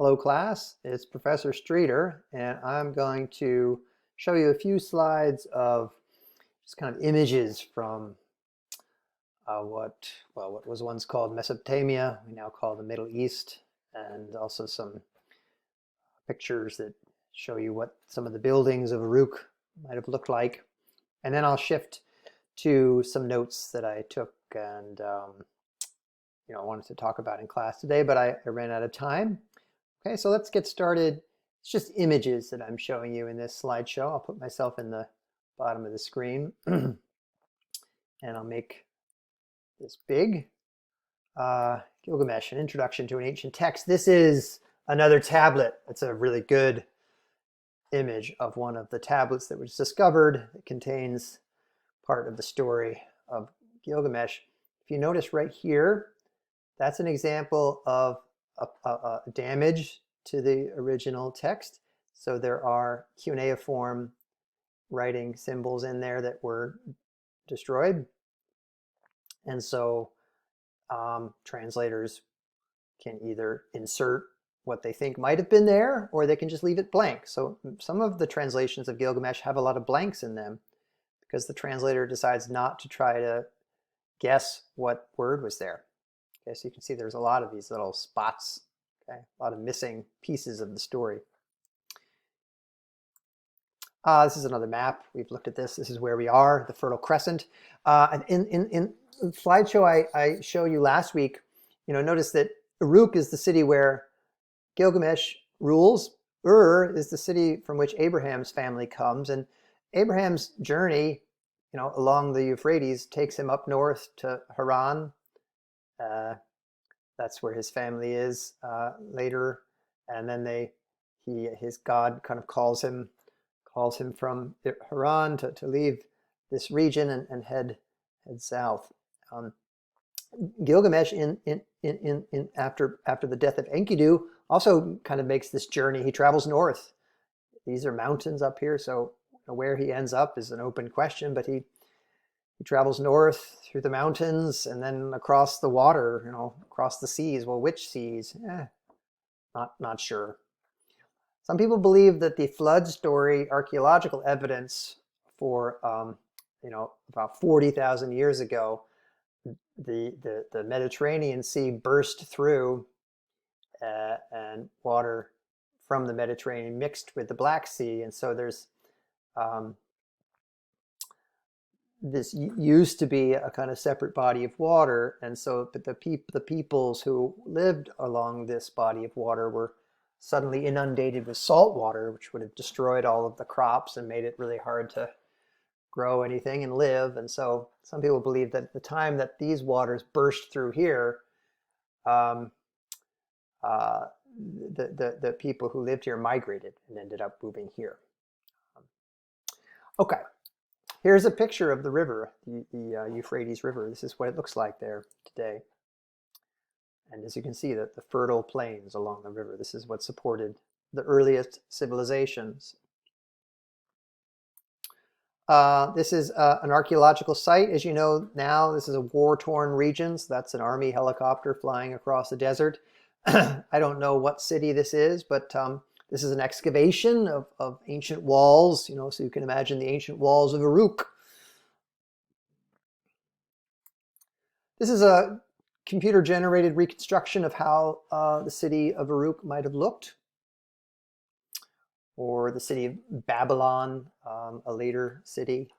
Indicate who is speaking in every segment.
Speaker 1: Hello class, it's Professor Streeter, and I'm going to show you a few slides of just kind of images from what was once called Mesopotamia, we now call the Middle East, and also some pictures that show you what some of the buildings of Uruk might have looked like. And then I'll shift to some notes that I took and I wanted to talk about in class today, but I ran out of time. Okay, so let's get started. It's just images that I'm showing you in this slideshow. I'll put myself in the bottom of the screen and I'll make this big. Gilgamesh, an introduction to an ancient text. This is another tablet. It's a really good image of one of the tablets that was discovered. It contains part of the story of Gilgamesh. If you notice right here, that's an example of damage to the original text. So there are cuneiform writing symbols in there that were destroyed. And so translators can either insert what they think might have been there, or they can just leave it blank. So some of the translations of Gilgamesh have a lot of blanks in them because the translator decides not to try to guess what word was there. Okay, so you can see there's a lot of these little spots, okay, a lot of missing pieces of the story. This is another map. We've looked at this. This is where we are, the Fertile Crescent. In the slideshow I showed you last week, notice that Uruk is the city where Gilgamesh rules. Ur is the city from which Abraham's family comes. And Abraham's journey, along the Euphrates takes him up north to Haran. That's where his family is later, and then his God kind of calls him from Haran to leave this region and head south. Gilgamesh after the death of Enkidu also kind of makes this journey. He travels north. These are mountains up here, so where he ends up is an open question, but he travels north through the mountains and then across the water, across the seas. Well, which seas? Not sure. Some people believe that the flood story, archaeological evidence for, about 40,000 years ago, the Mediterranean Sea burst through and water from the Mediterranean mixed with the Black Sea. And so there's this used to be a kind of separate body of water, and so the peoples who lived along this body of water were suddenly inundated with salt water, which would have destroyed all of the crops and made it really hard to grow anything and live. And so some people believe that at the time that these waters burst through here, the people who lived here migrated and ended up moving here. Okay. Here's a picture of the river, the Euphrates River. This is what it looks like there today. And as you can see, the fertile plains along the river. This is what supported the earliest civilizations. This is an archaeological site. As you know now, this is a war-torn region. So that's an army helicopter flying across the desert. I don't know what city this is, but this is an excavation of ancient walls, so you can imagine the ancient walls of Uruk. This is a computer-generated reconstruction of how the city of Uruk might have looked, or the city of Babylon, a later city,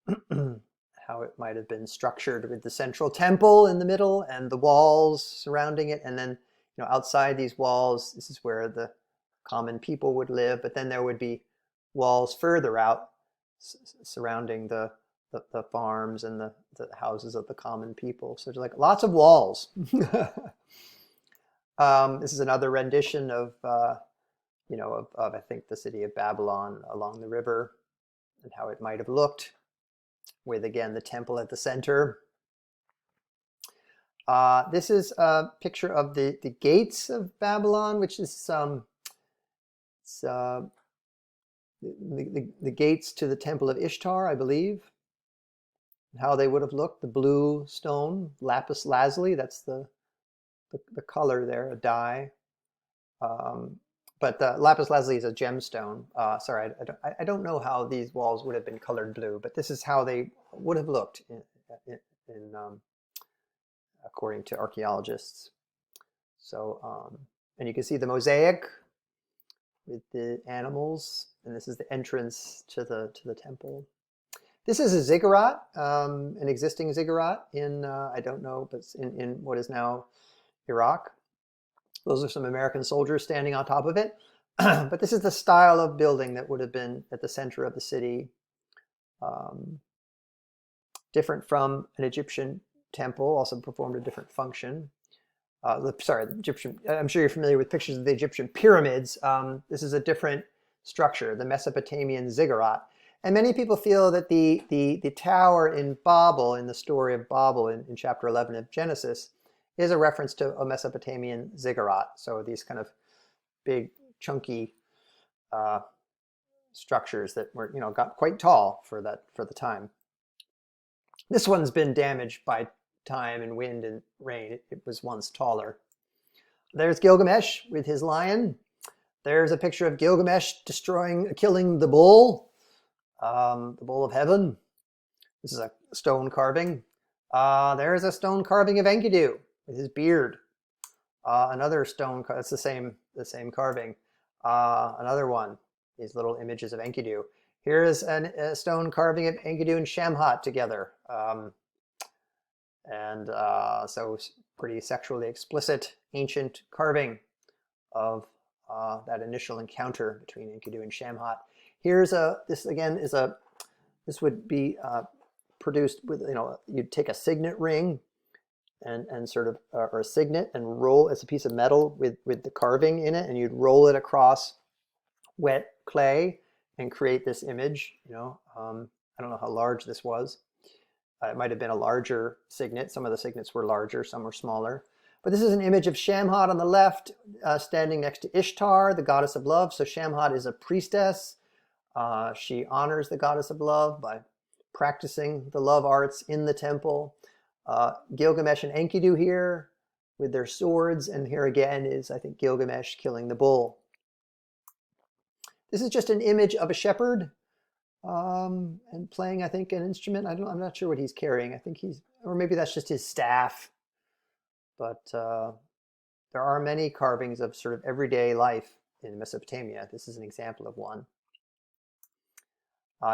Speaker 1: how it might have been structured with the central temple in the middle and the walls surrounding it. And then, outside these walls, this is where the common people would live, but then there would be walls further out surrounding the farms and the houses of the common people. So there's like lots of walls. This is another rendition of I think the city of Babylon along the river and how it might have looked, with again the temple at the center. This is a picture of the gates of Babylon, which is the gates to the temple of Ishtar, I believe. How they would have looked, the blue stone, lapis lazuli, that's the color there, a dye. But lapis lazuli is a gemstone. Sorry, I don't know how these walls would have been colored blue, but this is how they would have looked according to archaeologists. So, and you can see the mosaic with the animals, and this is the entrance to the temple. This is a ziggurat, an existing ziggurat in I don't know, but in what is now Iraq. Those are some American soldiers standing on top of it. But this is the style of building that would have been at the center of the city. Different from an Egyptian temple, also performed a different function. Sorry, the Egyptian, I'm sure you're familiar with pictures of the Egyptian pyramids. This is a different structure, the Mesopotamian ziggurat. And many people feel that the tower in Babel, in the story of Babel in chapter 11 of Genesis, is a reference to a Mesopotamian ziggurat. So these kind of big, chunky structures that were, got quite tall for the time. This one's been damaged by time and wind and rain. It was once taller. There's Gilgamesh with his lion. There's a picture of Gilgamesh killing the bull of heaven. This is a stone carving. There's a stone carving of Enkidu with his beard. Another stone, it's the same carving. Another one, these little images of Enkidu. Here is a stone carving of Enkidu and Shamhat together. So pretty sexually explicit ancient carving of that initial encounter between Enkidu and Shamhat. Here's this would be produced with, you'd take a signet ring and sort of, or a signet, and roll as a piece of metal with the carving in it, and you'd roll it across wet clay and create this image. I don't know how large this was. It might have been a larger signet. Some of the signets were larger, some were smaller. But this is an image of Shamhat on the left, standing next to Ishtar, the goddess of love. So Shamhat is a priestess. She honors the goddess of love by practicing the love arts in the temple. Gilgamesh and Enkidu here with their swords. And here again is, I think, Gilgamesh killing the bull. This is just an image of a shepherd and playing, I think, an instrument. I'm not sure what he's carrying. I think or maybe that's just his staff. But there are many carvings of sort of everyday life in Mesopotamia. This is an example of one.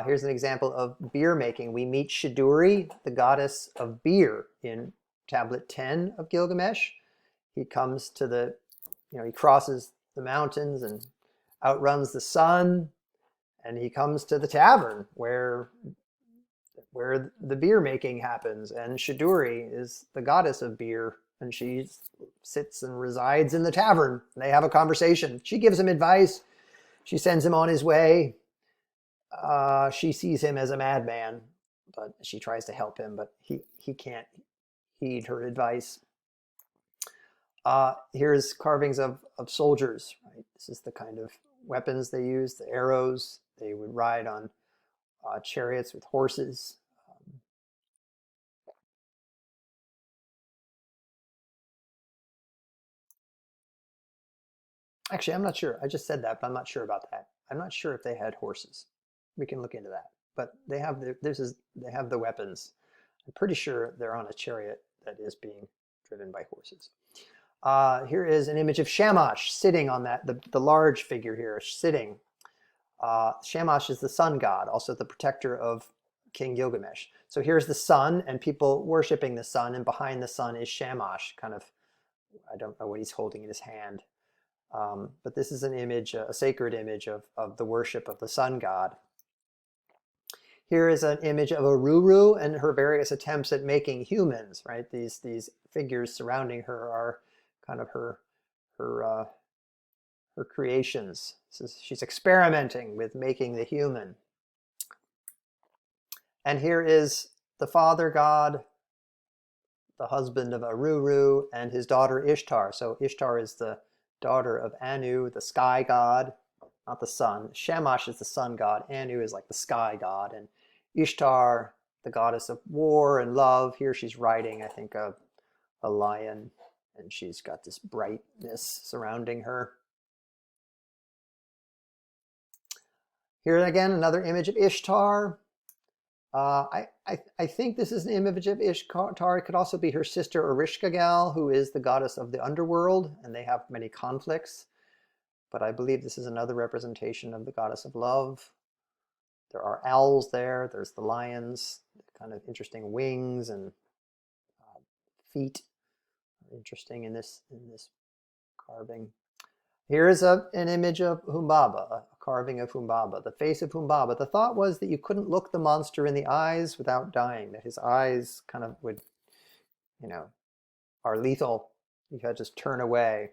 Speaker 1: Here's an example of beer making. We meet Shiduri, the goddess of beer, in tablet 10 of Gilgamesh. He comes to he crosses the mountains and outruns the sun, and he comes to the tavern where the beer making happens. And Shiduri is the goddess of beer, and she sits and resides in the tavern. They have a conversation. She gives him advice. She sends him on his way. She sees him as a madman, but she tries to help him, but he can't heed her advice. Here's carvings of soldiers. Right? This is the kind of weapons they use, the arrows. They would ride on chariots with horses. Actually, I'm not sure. I just said that, but I'm not sure about that. I'm not sure if they had horses. We can look into that. But they have the weapons. I'm pretty sure they're on a chariot that is being driven by horses. Here is an image of Shamash sitting on the large figure here, sitting. Shamash is the sun god, also the protector of King Gilgamesh. So here's the sun and people worshiping the sun, and behind the sun is Shamash, kind of, I don't know what he's holding in his hand. But this is an image, a sacred image of the worship of the sun god. Here is an image of Aruru and her various attempts at making humans, right? These figures surrounding her are kind of her creations. She's experimenting with making the human. And here is the father god, the husband of Aruru, and his daughter Ishtar. So Ishtar is the daughter of Anu, the sky god, not the sun. Shamash is the sun god. Anu is like the sky god. And Ishtar, the goddess of war and love. Here she's riding, I think, a lion, and she's got this brightness surrounding her. Here again, another image of Ishtar. I think this is an image of Ishtar. It could also be her sister Ereshkigal, who is the goddess of the underworld, and they have many conflicts. But I believe this is another representation of the goddess of love. There are owls there. There's the lions, kind of interesting wings and feet. Interesting in this carving. Here is an image of Humbaba, a carving of Humbaba, the face of Humbaba. The thought was that you couldn't look the monster in the eyes without dying, that his eyes kind of would, are lethal. You had to just turn away.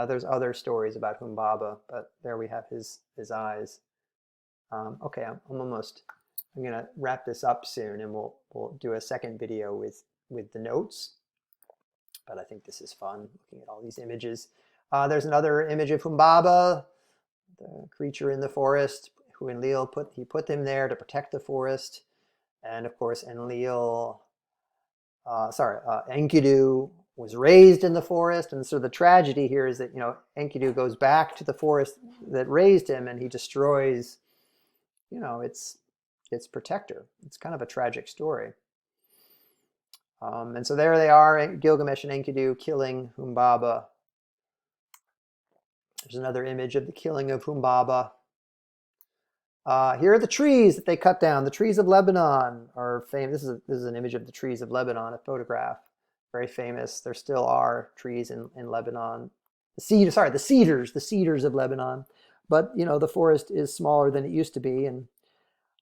Speaker 1: There's other stories about Humbaba, but there we have his eyes. Okay, I'm going to wrap this up soon, and we'll do a second video with the notes. But I think this is fun, looking at all these images. There's another image of Humbaba, the creature in the forest, who Enlil put him there to protect the forest. And of course, Enkidu was raised in the forest. And so the tragedy here is that, Enkidu goes back to the forest that raised him, and he destroys, its protector. It's kind of a tragic story. And so there they are, Gilgamesh and Enkidu killing Humbaba. There's another image of the killing of Humbaba. Here are the trees that they cut down. The trees of Lebanon are famous. This is an image of the trees of Lebanon, a photograph. Very famous. There still are trees in Lebanon. The cedars of Lebanon. But, the forest is smaller than it used to be. And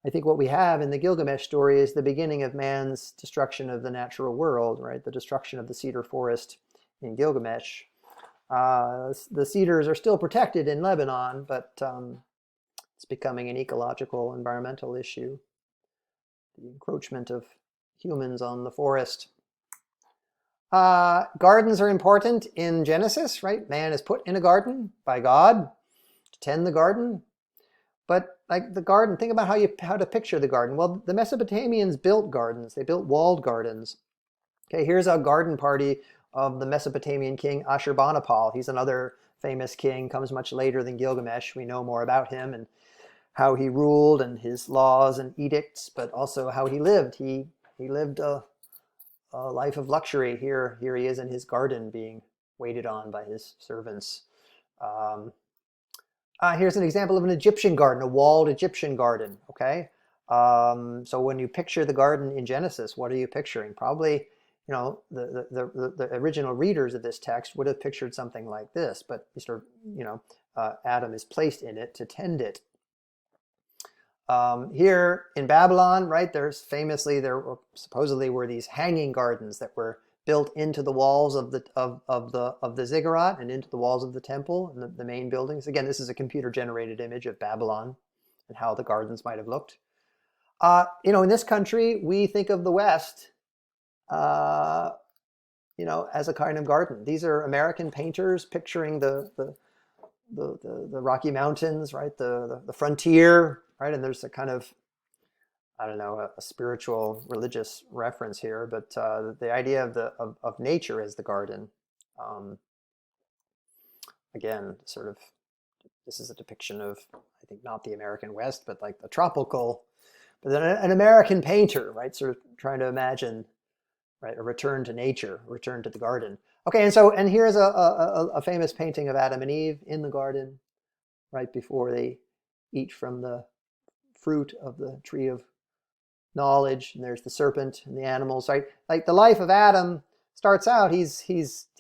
Speaker 1: I think what we have in the Gilgamesh story is the beginning of man's destruction of the natural world, right? The destruction of the cedar forest in Gilgamesh. The cedars are still protected in Lebanon, but it's becoming an ecological, environmental issue. The encroachment of humans on the forest. Gardens are important in Genesis, right? Man is put in a garden by God to tend the garden. But like the garden, think about how to picture the garden. Well, the Mesopotamians built gardens. They built walled gardens. Okay, here's a garden party of the Mesopotamian king Ashurbanipal. He's another famous king, comes much later than Gilgamesh. We know more about him and how he ruled and his laws and edicts, but also how he lived. He lived a life of luxury. Here he is in his garden being waited on by his servants. Here's an example of an Egyptian garden, a walled Egyptian garden, okay? So when you picture the garden in Genesis, what are you picturing? Probably, the original readers of this text would have pictured something like this, but Adam is placed in it to tend it. Here in Babylon, right, there supposedly were these hanging gardens that were built into the walls of the ziggurat and into the walls of the temple and the main buildings. Again, this is a computer-generated image of Babylon and how the gardens might have looked. In this country, we think of the West, as a kind of garden. These are American painters picturing the Rocky Mountains, right, the frontier, right, and there's a kind of, I don't know, a spiritual, religious reference here, but the idea of nature as the garden. Again, sort of, this is a depiction of, I think, not the American West, but like the tropical, but then an American painter, right, sort of trying to imagine, right, a return to nature, a return to the garden. Okay, and here's a famous painting of Adam and Eve in the garden, right before they eat from the fruit of the tree of knowledge, and there's the serpent and the animals, right? Like the life of Adam starts out, he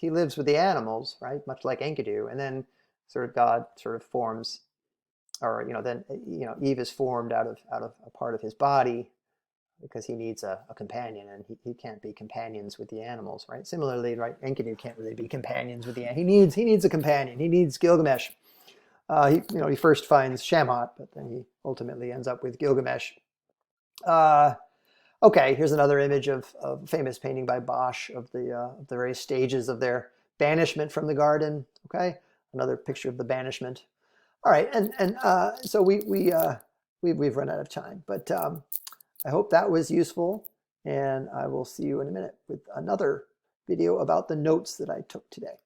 Speaker 1: lives with the animals, right? Much like Enkidu, and then sort of God sort of forms, or then Eve is formed out of a part of his body because he needs a companion, and he can't be companions with the animals, right? Similarly, right, Enkidu can't really be companions with the animals. He needs a companion. He needs Gilgamesh. He first finds Shamhat, but then he ultimately ends up with Gilgamesh. Okay, here's another image of a famous painting by Bosch of the various stages of their banishment from the garden. Okay, another picture of the banishment. All right, and so we've run out of time, but I hope that was useful, and I will see you in a minute with another video about the notes that I took today.